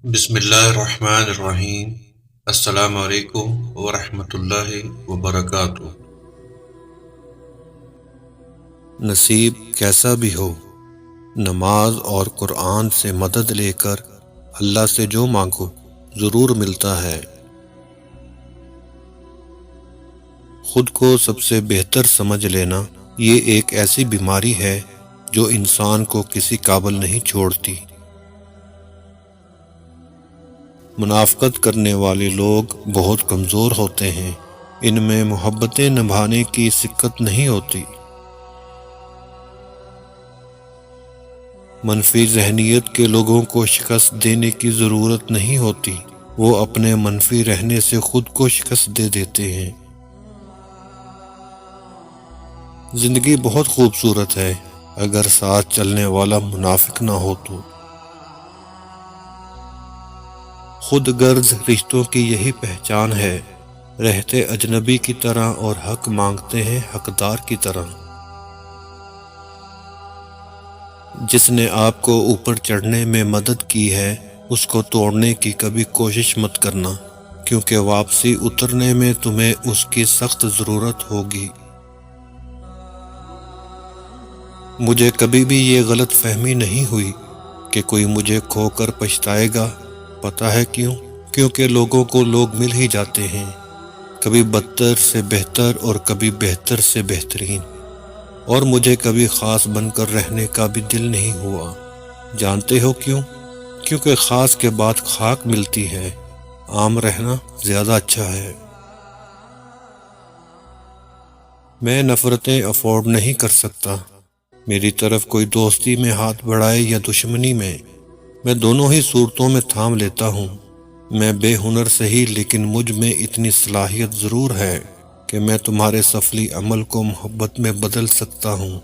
بسم اللہ الرحمن الرحیم۔ السلام علیکم ورحمۃ اللہ وبرکاتہ۔ نصیب کیسا بھی ہو، نماز اور قرآن سے مدد لے کر اللہ سے جو مانگو ضرور ملتا ہے۔ خود کو سب سے بہتر سمجھ لینا یہ ایک ایسی بیماری ہے جو انسان کو کسی قابل نہیں چھوڑتی۔ منافقت کرنے والے لوگ بہت کمزور ہوتے ہیں، ان میں محبتیں نبھانے کی سکت نہیں ہوتی۔ منفی ذہنیت کے لوگوں کو شکست دینے کی ضرورت نہیں ہوتی، وہ اپنے منفی رہنے سے خود کو شکست دے دیتے ہیں۔ زندگی بہت خوبصورت ہے اگر ساتھ چلنے والا منافق نہ ہو تو۔ خود غرض رشتوں کی یہی پہچان ہے، رہتے اجنبی کی طرح اور حق مانگتے ہیں حقدار کی طرح۔ جس نے آپ کو اوپر چڑھنے میں مدد کی ہے اس کو توڑنے کی کبھی کوشش مت کرنا، کیونکہ واپسی اترنے میں تمہیں اس کی سخت ضرورت ہوگی۔ مجھے کبھی بھی یہ غلط فہمی نہیں ہوئی کہ کوئی مجھے کھو کر پچھتائے گا۔ پتہ ہے کیوں؟ کیونکہ لوگوں کو لوگ مل ہی جاتے ہیں، کبھی بدتر سے بہتر اور کبھی بہتر سے بہترین، اور مجھے کبھی خاص بن کر رہنے کا بھی دل نہیں ہوا۔ جانتے ہو کیوں؟ کیونکہ خاص کے بعد خاک ملتی ہے، عام رہنا زیادہ اچھا ہے۔ میں نفرتیں افورڈ نہیں کر سکتا، میری طرف کوئی دوستی میں ہاتھ بڑھائے یا دشمنی میں دونوں ہی صورتوں میں تھام لیتا ہوں۔ میں بے ہنر سہی لیکن مجھ میں اتنی صلاحیت ضرور ہے کہ میں تمہارے سفلی عمل کو محبت میں بدل سکتا ہوں۔